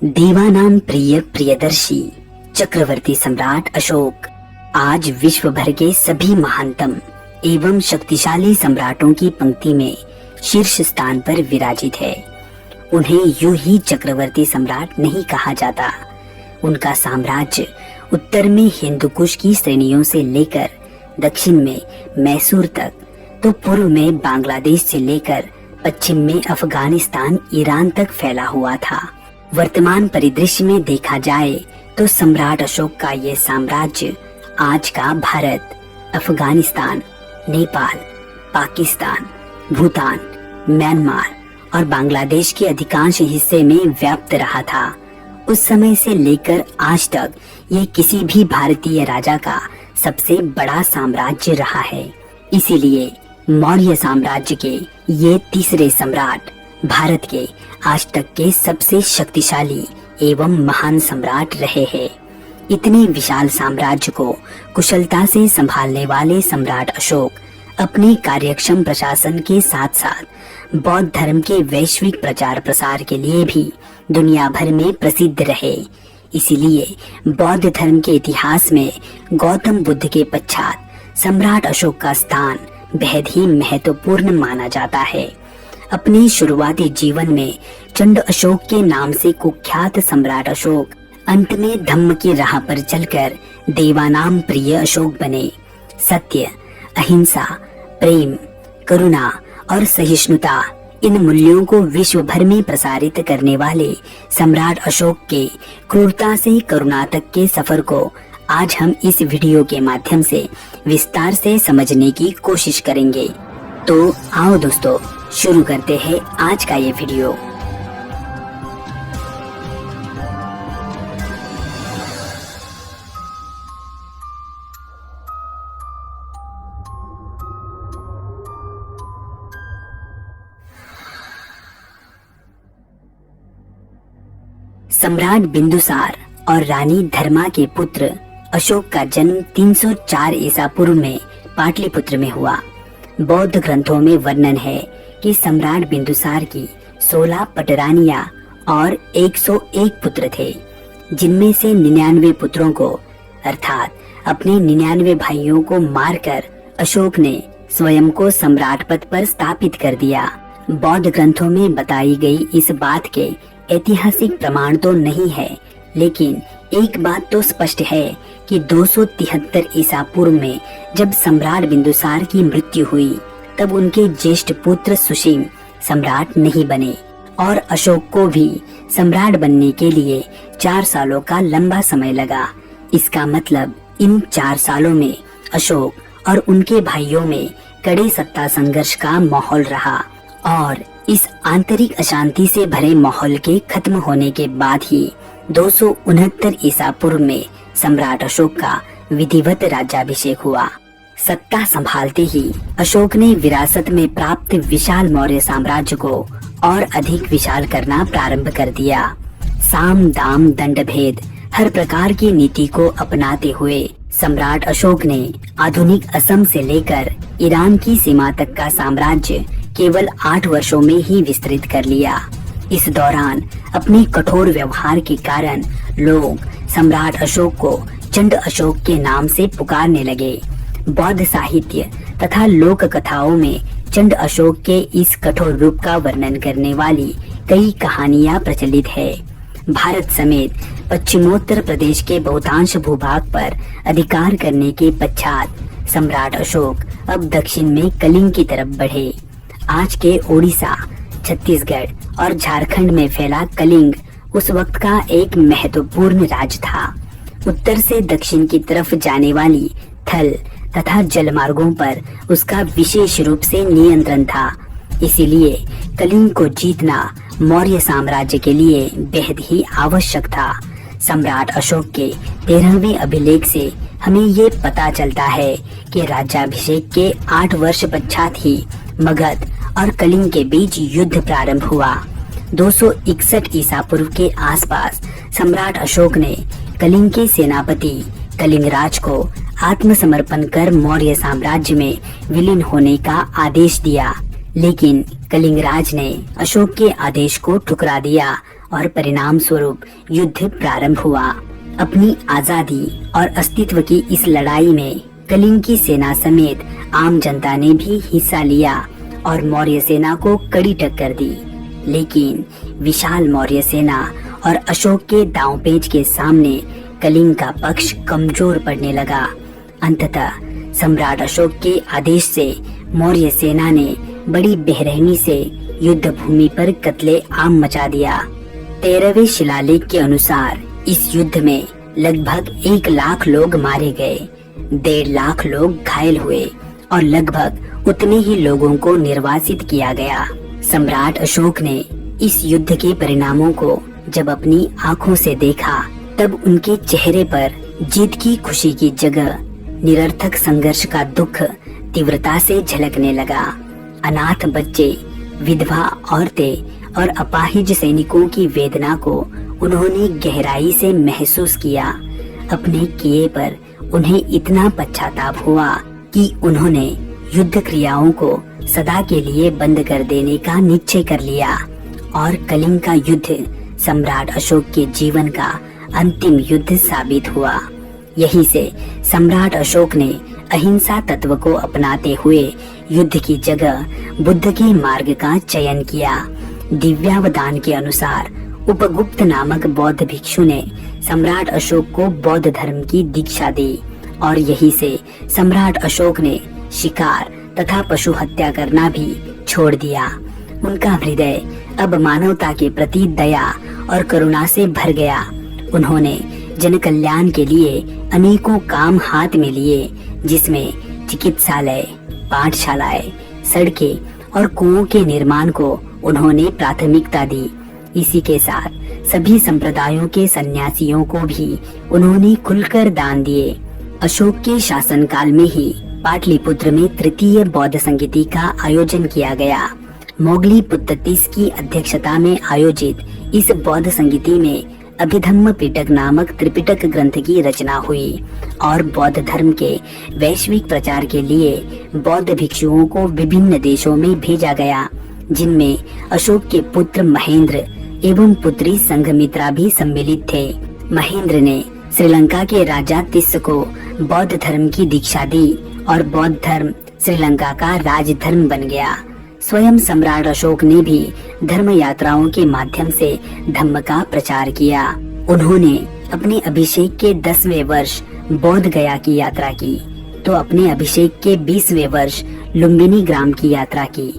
देवानाम प्रिय प्रियदर्शी चक्रवर्ती सम्राट अशोक आज विश्व भर के सभी महानतम एवं शक्तिशाली सम्राटों की पंक्ति में शीर्ष स्थान पर विराजित है। उन्हें यूं ही चक्रवर्ती सम्राट नहीं कहा जाता। उनका साम्राज्य उत्तर में हिंदुकुश की श्रेणियों से लेकर दक्षिण में मैसूर तक, तो पूर्व में बांग्लादेश से लेकर पश्चिम में अफगानिस्तान, ईरान तक फैला हुआ था। वर्तमान परिदृश्य में देखा जाए तो सम्राट अशोक का ये साम्राज्य आज का भारत, अफगानिस्तान, नेपाल, पाकिस्तान, भूटान, म्यांमार और बांग्लादेश के अधिकांश हिस्से में व्याप्त रहा था। उस समय से लेकर आज तक ये किसी भी भारतीय राजा का सबसे बड़ा साम्राज्य रहा है। इसीलिए मौर्य साम्राज्य के ये तीसरे सम्राट भारत के आज तक के सबसे शक्तिशाली एवं महान सम्राट रहे हैं। इतने विशाल साम्राज्य को कुशलता से संभालने वाले सम्राट अशोक अपने कार्यक्षम प्रशासन के साथ साथ बौद्ध धर्म के वैश्विक प्रचार प्रसार के लिए भी दुनिया भर में प्रसिद्ध रहे। इसीलिए बौद्ध धर्म के इतिहास में गौतम बुद्ध के पश्चात सम्राट अशोक का स्थान बेहद ही महत्वपूर्ण माना जाता है। अपने शुरुआती जीवन में चंड अशोक के नाम से कुख्यात सम्राट अशोक अंत में धम्म की राह पर चलकर देवानाम प्रिय अशोक बने। सत्य, अहिंसा, प्रेम, करुणा और सहिष्णुता, इन मूल्यों को विश्व भर में प्रसारित करने वाले सम्राट अशोक के क्रूरता से करुणा तक के सफर को आज हम इस वीडियो के माध्यम से विस्तार से समझने की कोशिश करेंगे। तो आओ दोस्तों, शुरू करते हैं आज का ये वीडियो। सम्राट बिंदुसार और रानी धर्मा के पुत्र अशोक का जन्म 304 ईसा पूर्व में पाटलिपुत्र में हुआ। बौद्ध ग्रंथों में वर्णन है कि सम्राट बिंदुसार की 16 पटरानियां और 101 पुत्र थे, जिनमें से 99 पुत्रों को अर्थात अपने 99 भाइयों को मारकर अशोक ने स्वयं को सम्राट पद पर स्थापित कर दिया। बौद्ध ग्रंथों में बताई गई इस बात के ऐतिहासिक प्रमाण तो नहीं है, लेकिन एक बात तो स्पष्ट है कि 273 ईसा पूर्व में जब सम्राट बिंदुसार की मृत्यु हुई, तब उनके ज्येष्ठ पुत्र सुशील सम्राट नहीं बने और अशोक को भी सम्राट बनने के लिए 4 सालों का लंबा समय लगा। इसका मतलब इन 4 सालों में अशोक और उनके भाइयों में कड़े सत्ता संघर्ष का माहौल रहा और इस आंतरिक अशांति से भरे माहौल के खत्म होने के बाद ही 269 ईसा पूर्व में सम्राट अशोक का विधिवत राज्याभिषेक हुआ। सत्ता संभालते ही अशोक ने विरासत में प्राप्त विशाल मौर्य साम्राज्य को और अधिक विशाल करना प्रारंभ कर दिया। साम दाम दंड भेद हर प्रकार की नीति को अपनाते हुए सम्राट अशोक ने आधुनिक असम से लेकर ईरान की सीमा तक का साम्राज्य केवल 8 वर्षों में ही विस्तृत कर लिया। इस दौरान अपने कठोर व्यवहार के कारण लोग सम्राट अशोक को चंड अशोक के नाम से पुकारने लगे। बौद्ध साहित्य तथा लोक कथाओं में चंड अशोक के इस कठोर रूप का वर्णन करने वाली कई कहानियां प्रचलित है। भारत समेत पश्चिमोत्तर प्रदेश के बहुतांश भूभाग पर अधिकार करने के पश्चात सम्राट अशोक अब दक्षिण में कलिंग की तरफ बढ़े। आज के ओडिशा, छत्तीसगढ़ और झारखंड में फैला कलिंग उस वक्त का एक महत्वपूर्ण राज्य था। उत्तर से दक्षिण की तरफ जाने वाली थल तथा जलमार्गों पर उसका विशेष रूप से नियंत्रण था। इसीलिए कलिंग को जीतना मौर्य साम्राज्य के लिए बेहद ही आवश्यक था। सम्राट अशोक के 13वें अभिलेख से हमें ये पता चलता है कि राज्याभिषेक के 8 वर्ष पश्चात ही मगध और कलिंग के बीच युद्ध प्रारंभ हुआ। 261 ईसा पूर्व के आसपास सम्राट अशोक ने कलिंग के सेनापति कलिंगराज को आत्मसमर्पण कर मौर्य साम्राज्य में विलीन होने का आदेश दिया, लेकिन कलिंगराज ने अशोक के आदेश को ठुकरा दिया और परिणाम स्वरूप युद्ध प्रारंभ हुआ। अपनी आजादी और अस्तित्व की इस लड़ाई में कलिंग की सेना समेत आम जनता ने भी हिस्सा लिया और मौर्य सेना को कड़ी टक्कर दी। लेकिन विशाल मौर्य सेना और अशोक के दांवपेच के सामने कलिंग का पक्ष कमजोर पड़ने लगा। अंततः सम्राट अशोक के आदेश से मौर्य सेना ने बड़ी बेरहमी से युद्ध भूमि पर कत्ले आम मचा दिया। 13वें शिलालेख के अनुसार इस युद्ध में लगभग 1 लाख लोग मारे गए, 1.5 लाख लोग घायल हुए और लगभग उतने ही लोगों को निर्वासित किया गया। सम्राट अशोक ने इस युद्ध के परिणामों को जब अपनी आंखों से देखा, तब उनके चेहरे पर जीत की खुशी की जगह निरर्थक संघर्ष का दुख तीव्रता से झलकने लगा। अनाथ बच्चे, विधवा औरतें और अपाहिज सैनिकों की वेदना को उन्होंने गहराई से महसूस किया। अपने किए पर उन्हें इतना पश्चाताप हुआ कि उन्होंने युद्ध क्रियाओं को सदा के लिए बंद कर देने का निश्चय कर लिया और कलिंग का युद्ध सम्राट अशोक के जीवन का अंतिम युद्ध साबित हुआ। यहीं से सम्राट अशोक ने अहिंसा तत्व को अपनाते हुए युद्ध की जगह बुद्ध के मार्ग का चयन किया। दिव्यावदान के अनुसार उपगुप्त नामक बौद्ध भिक्षु ने सम्राट अशोक को बौद्ध धर्म की दीक्षा दी और यहीं से सम्राट अशोक ने शिकार तथा पशु हत्या करना भी छोड़ दिया। उनका हृदय अब मानवता के प्रति दया और करुणा से भर गया। उन्होंने जन कल्याण के लिए अनेकों काम हाथ में लिए, जिसमें चिकित्सालय, पाठशालाएं, सड़कें और कुओं के निर्माण को उन्होंने प्राथमिकता दी। इसी के साथ सभी संप्रदायों के सन्यासियों को भी उन्होंने खुलकर दान दिए। अशोक के शासनकाल में ही पाटलिपुत्र में तृतीय बौद्ध संगीति का आयोजन किया गया। मोगली पुत्ततीस की अध्यक्षता में आयोजित इस बौद्ध संगीति में अभिधम्म पिटक नामक त्रिपिटक ग्रंथ की रचना हुई और बौद्ध धर्म के वैश्विक प्रचार के लिए बौद्ध भिक्षुओं को विभिन्न देशों में भेजा गया, जिनमें अशोक के पुत्र महेंद्र एवं पुत्री संघमित्रा भी सम्मिलित थे। महेंद्र ने श्रीलंका के राजा तिस्स को बौद्ध धर्म की दीक्षा दी और बौद्ध धर्म श्रीलंका का राजधर्म बन गया। स्वयं सम्राट अशोक ने भी धर्म यात्राओं के माध्यम से धम्म का प्रचार किया। उन्होंने अपने अभिषेक के 10वें वर्ष बौद्ध गया की यात्रा की, तो अपने अभिषेक के 20वें वर्ष लुम्बिनी ग्राम की यात्रा की।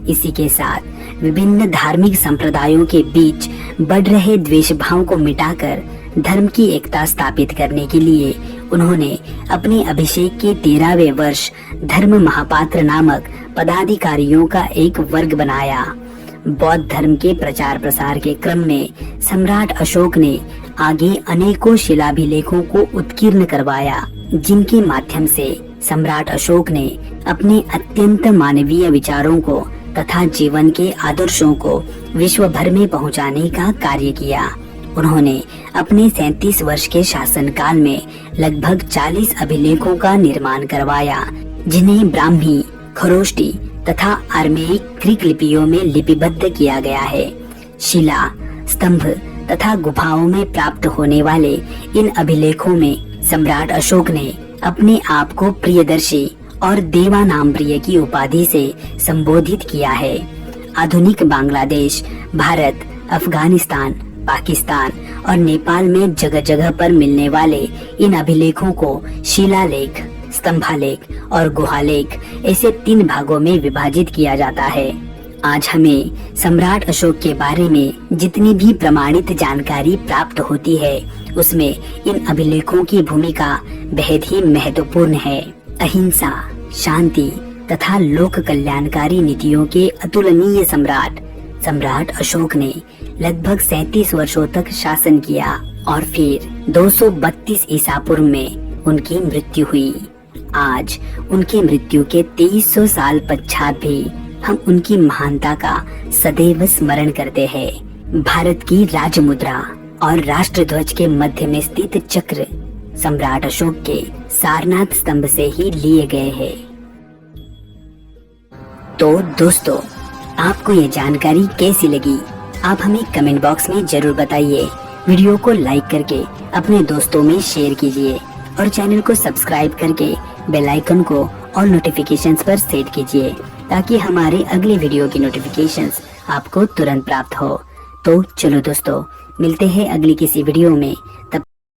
इसी के साथ विभिन्न धार्मिक संप्रदायों के बीच बढ़ रहे द्वेष भाव को मिटाकर धर्म की एकता स्थापित करने के लिए उन्होंने अपने अभिषेक के 13वें वर्ष धर्म महापात्र नामक पदाधिकारियों का एक वर्ग बनाया। बौद्ध धर्म के प्रचार प्रसार के क्रम में सम्राट अशोक ने आगे अनेकों शिलाभिलेखों को उत्कीर्ण करवाया, जिनके माध्यम से सम्राट अशोक ने अपने अत्यंत मानवीय विचारों को तथा जीवन के आदर्शों को विश्व भर में पहुंचाने का कार्य किया। उन्होंने अपने 37 वर्ष के शासनकाल में लगभग 40 अभिलेखों का निर्माण करवाया, जिन्हें ब्राह्मी, खरोष्टी तथा आर्मेयिक ग्रीक लिपियों में लिपिबद्ध किया गया है। शिला, स्तंभ तथा गुफाओं में प्राप्त होने वाले इन अभिलेखों में सम्राट अशोक ने अपने आप को प्रियदर्शी और देवानाम प्रिय की उपाधि से संबोधित किया है। आधुनिक बांग्लादेश, भारत, अफगानिस्तान, पाकिस्तान और नेपाल में जगह जगह पर मिलने वाले इन अभिलेखों को शिलालेख, स्तंभालेख और गुहालेख ऐसे 3 भागों में विभाजित किया जाता है। आज हमें सम्राट अशोक के बारे में जितनी भी प्रमाणित जानकारी प्राप्त होती है, उसमें इन अभिलेखों की भूमिका बेहद ही महत्वपूर्ण है। अहिंसा, शांति तथा लोक कल्याणकारी नीतियों के अतुलनीय सम्राट अशोक ने लगभग 37 वर्षों तक शासन किया और फिर 232 ईसा पूर्व में उनकी मृत्यु हुई। आज उनकी मृत्यु के 2300 साल पश्चात भी हम उनकी महानता का सदैव स्मरण करते हैं। भारत की राजमुद्रा और राष्ट्र ध्वज के मध्य में स्थित चक्र सम्राट अशोक के सारनाथ स्तंभ से ही लिए गए हैं। तो दोस्तों, आपको ये जानकारी कैसी लगी आप हमें कमेंट बॉक्स में जरूर बताइए। वीडियो को लाइक करके अपने दोस्तों में शेयर कीजिए और चैनल को सब्सक्राइब करके बेल आइकन को ऑल नोटिफिकेशंस पर सेट कीजिए ताकि हमारे अगले वीडियो की नोटिफिकेशंस आपको तुरंत प्राप्त हो। तो चलो दोस्तों, मिलते हैं अगली किसी वीडियो में।